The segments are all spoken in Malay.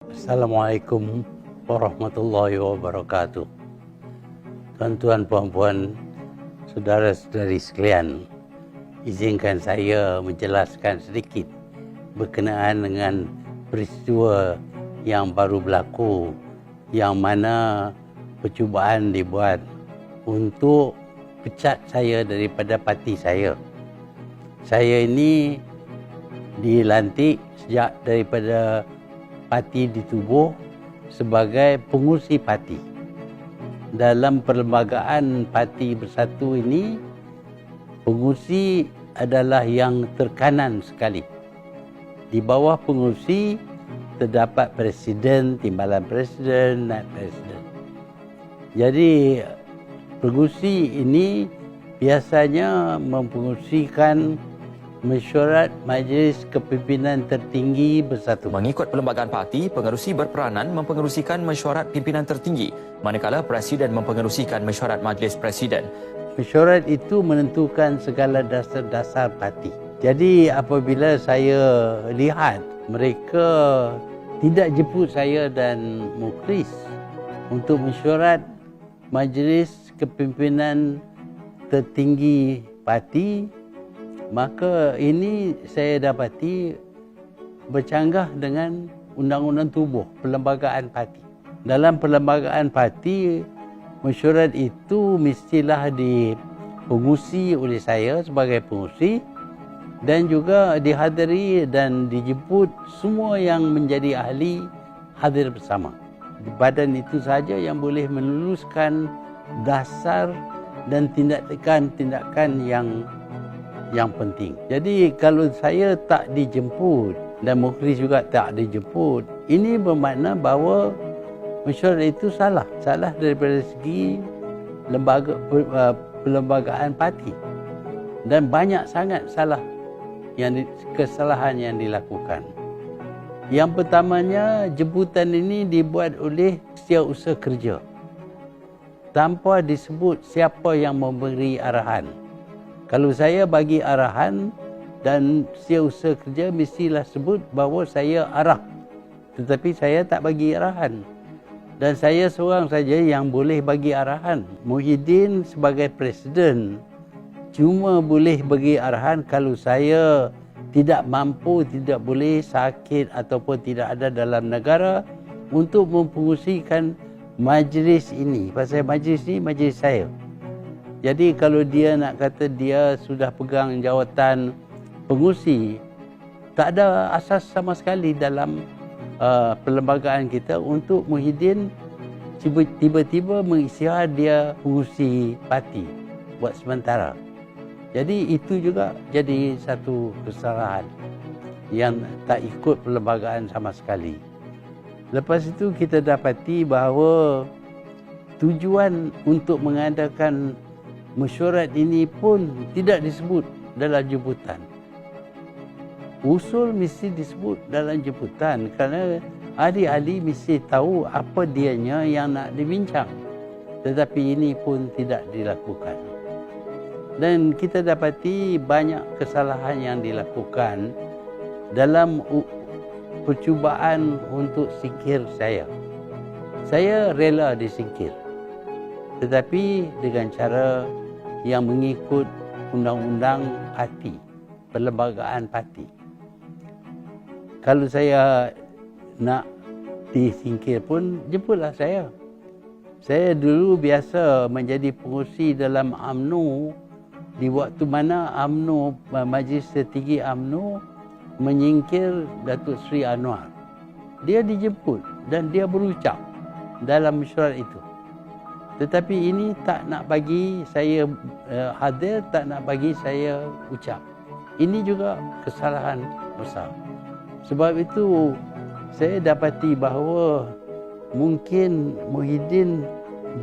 Assalamualaikum warahmatullahi wabarakatuh. Tuan-tuan, puan-puan, saudara-saudari sekalian, izinkan saya menjelaskan sedikit berkenaan dengan peristiwa yang baru berlaku, yang mana percubaan dibuat untuk pecat saya daripada parti saya. Saya ini dilantik sejak daripada parti ditubuh sebagai pengurusi parti. Dalam perlembagaan Parti Bersatu ini, pengurusi adalah yang terkanan sekali. Di bawah pengurusi terdapat presiden, timbalan presiden, naib presiden. Jadi pengurusi ini biasanya mempengurusikan mesyuarat Majlis Kepimpinan Tertinggi Bersatu. Mengikut Perlembagaan Parti, pengerusi berperanan mempengerusikan mesyuarat pimpinan tertinggi, manakala Presiden mempengerusikan mesyuarat Majlis Presiden. Mesyuarat itu menentukan segala dasar-dasar parti. Jadi apabila saya lihat mereka tidak jemput saya dan Mukhlis untuk mesyuarat Majlis Kepimpinan Tertinggi Parti, maka ini saya dapati bercanggah dengan undang-undang tubuh perlembagaan parti. Dalam perlembagaan parti, mesyuarat itu mestilah dipengurusi oleh saya sebagai pengurusi dan juga dihadiri dan dijemput semua yang menjadi ahli hadir bersama. Badan itu saja yang boleh meluluskan dasar dan tindakan-tindakan yang penting. Jadi kalau saya tak dijemput dan Mukhlis juga tak dijemput, ini bermakna bahawa mesyuarat itu salah. Salah daripada segi perlembagaan parti. Dan banyak sangat kesalahan yang dilakukan. Yang pertamanya, jemputan ini dibuat oleh Setiausaha Kerja tanpa disebut siapa yang memberi arahan. Kalau saya bagi arahan dan Setiausaha Kerja mestilah sebut bahawa saya arah. Tetapi saya tak bagi arahan. Dan saya seorang saja yang boleh bagi arahan. Muhyiddin sebagai presiden cuma boleh bagi arahan kalau saya tidak mampu, tidak boleh, sakit ataupun tidak ada dalam negara untuk mempengurusikan majlis ini. Pasal majlis ini majlis saya. Jadi kalau dia nak kata dia sudah pegang jawatan pengurusi, tak ada asas sama sekali dalam perlembagaan kita untuk Muhyiddin tiba-tiba mengisytihar dia pengurusi parti buat sementara. Jadi itu juga jadi satu kesalahan yang tak ikut perlembagaan sama sekali. Lepas itu kita dapati bahawa tujuan untuk mengadakan mesyuarat ini pun tidak disebut dalam jemputan. Usul mesti disebut dalam jemputan kerana ahli-ahli mesti tahu apa dianya yang nak dibincang. Tetapi ini pun tidak dilakukan. Dan kita dapati banyak kesalahan yang dilakukan dalam percubaan untuk singkir saya. Saya rela disingkir. Tetapi dengan cara yang mengikut undang-undang parti, perlembagaan parti. Kalau saya nak disingkir pun, jemputlah saya. Saya dulu biasa menjadi pengurusi dalam UMNO di waktu mana UMNO, Majlis Tertinggi UMNO menyingkir Datuk Seri Anwar. Dia dijemput dan dia berucap dalam mesyuarat itu. Tetapi ini tak nak bagi saya hadir, tak nak bagi saya ucap. Ini juga kesalahan besar. Sebab itu saya dapati bahawa mungkin Muhyiddin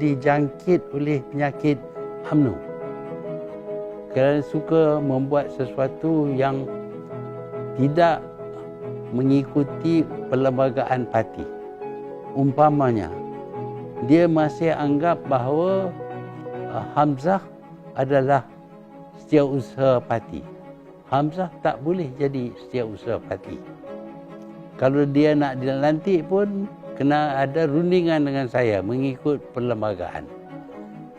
dijangkit oleh penyakit UMNO kerana suka membuat sesuatu yang tidak mengikuti perlembagaan parti. Umpamanya, dia masih anggap bahawa Hamzah adalah setiausaha parti. Hamzah tak boleh jadi setiausaha parti. kalau dia nak dilantik pun kena ada rundingan dengan saya mengikut perlembagaan.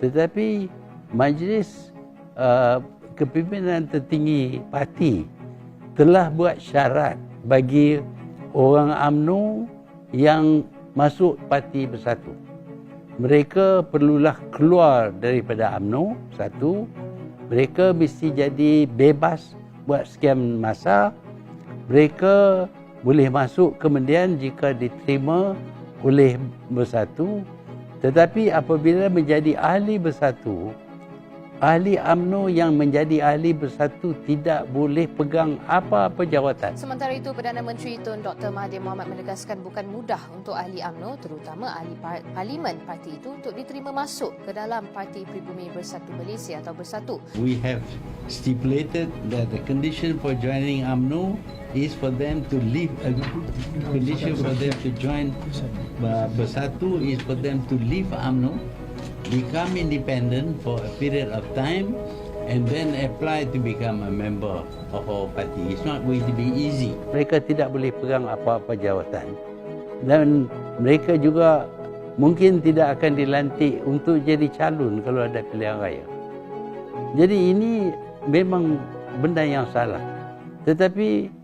Tetapi majlis kepimpinan tertinggi parti telah buat syarat bagi orang UMNO yang masuk Parti Bersatu. Mereka perlulah keluar daripada UMNO, satu. Mereka mesti jadi bebas buat sekian masa. Mereka boleh masuk kemudian jika diterima oleh Bersatu. Tetapi apabila menjadi ahli Bersatu, ahli UMNO yang menjadi ahli Bersatu tidak boleh pegang apa-apa jawatan. Sementara itu, Perdana Menteri Tun Dr. Mahathir Mohamad menegaskan bukan mudah untuk ahli UMNO, terutama ahli parlimen parti itu, untuk diterima masuk ke dalam Parti Pribumi Bersatu Malaysia atau Bersatu. We have stipulated that the condition for joining UMNO is for them to leave. Condition for them to join Bersatu is for them to leave UMNO, become independent for a period of time, and then apply to become a member of our party. It's not going to be easy. Mereka tidak boleh pegang apa-apa jawatan. Dan mereka juga mungkin tidak akan dilantik untuk jadi calon kalau ada pilihan raya. Jadi ini memang benda yang salah. Tetapi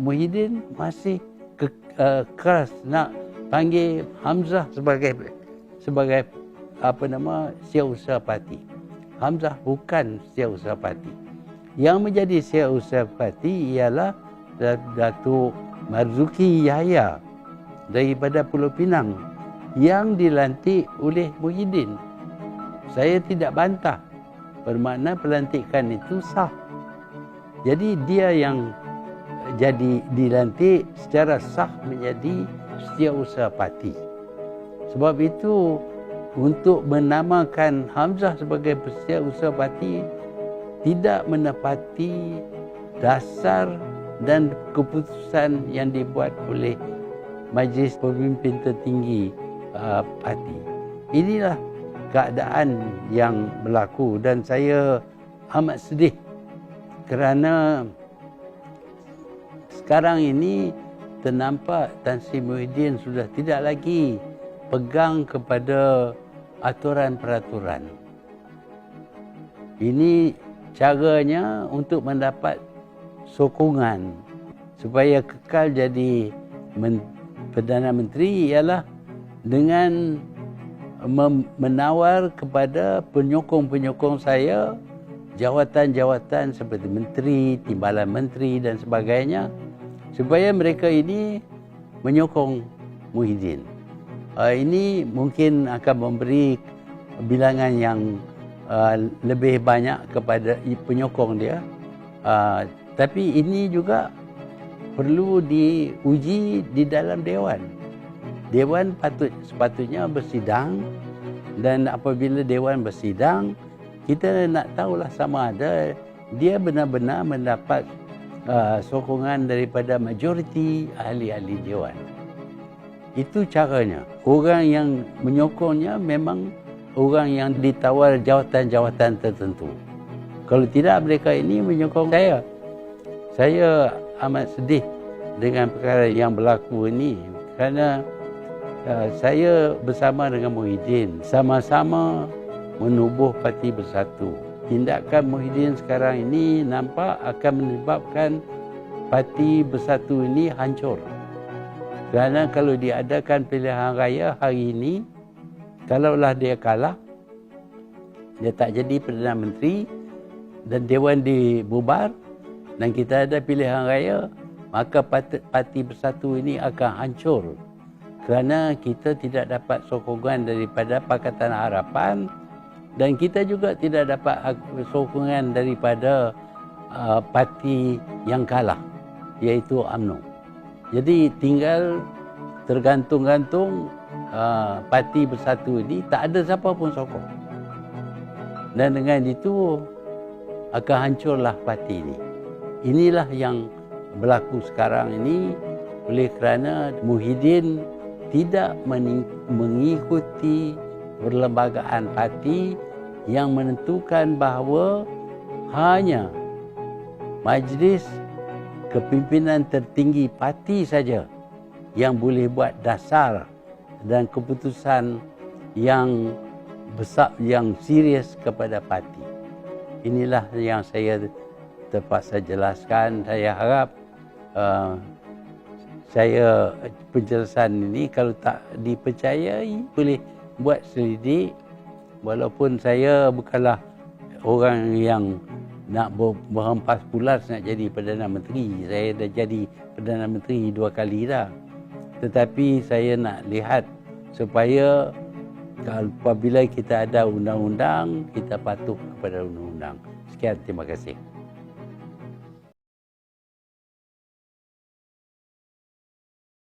Muhyiddin masih keras nak panggil Hamzah sebagai setiausaha parti. Hamzah bukan setiausaha parti. Yang menjadi setiausaha parti ialah Datuk Marzuki Yahya daripada Pulau Pinang yang dilantik oleh Muhyiddin. Saya tidak bantah, bermakna pelantikan itu sah. Jadi dia yang jadi dilantik secara sah menjadi setiausaha parti. Sebab itu untuk menamakan Hamzah sebagai setiausaha parti tidak menepati dasar dan keputusan yang dibuat oleh Majlis Pemimpin Tertinggi parti. Inilah keadaan yang berlaku dan saya amat sedih kerana sekarang ini ternampak Tan Sri Muhyiddin sudah tidak lagi pegang kepada aturan-peraturan. Ini caranya untuk mendapat sokongan supaya kekal jadi Perdana Menteri ialah dengan menawar kepada penyokong-penyokong saya jawatan-jawatan seperti menteri, timbalan menteri dan sebagainya supaya mereka ini menyokong Muhyiddin. Ini mungkin akan memberi bilangan yang lebih banyak kepada penyokong dia. Tapi ini juga perlu diuji di dalam Dewan. Dewan sepatutnya bersidang dan apabila Dewan bersidang, kita nak tahulah sama ada dia benar-benar mendapat sokongan daripada majoriti ahli-ahli Dewan. Itu caranya. Orang yang menyokongnya memang orang yang ditawar jawatan-jawatan tertentu. Kalau tidak, mereka ini menyokong saya. Saya amat sedih dengan perkara yang berlaku ini kerana saya bersama dengan Muhyiddin sama-sama menubuh Parti Bersatu. Tindakan Muhyiddin sekarang ini nampak akan menyebabkan Parti Bersatu ini hancur. Kerana kalau diadakan pilihan raya hari ini, kalaulah dia kalah, dia tak jadi Perdana Menteri dan Dewan dibubar dan kita ada pilihan raya, maka Parti Bersatu ini akan hancur. Kerana kita tidak dapat sokongan daripada Pakatan Harapan dan kita juga tidak dapat sokongan daripada parti yang kalah, iaitu UMNO. Jadi tinggal tergantung-gantung Parti Bersatu ini, tak ada siapa pun sokong. Dan dengan itu akan hancurlah parti ini. Inilah yang berlaku sekarang ini oleh kerana Muhyiddin tidak mengikuti perlembagaan parti yang menentukan bahawa hanya Majlis kepimpinan tertinggi parti saja yang boleh buat dasar dan keputusan yang besar, yang serius kepada parti. Inilah yang saya terpaksa jelaskan. Saya harap penjelasan ini kalau tak dipercayai boleh buat selidik. Walaupun saya bukanlah orang yang nak berhempas pulas nak jadi Perdana Menteri. Saya dah jadi Perdana Menteri 2 kali dah. Tetapi saya nak lihat supaya apabila kita ada undang-undang, kita patuh kepada undang-undang. Sekian, terima kasih.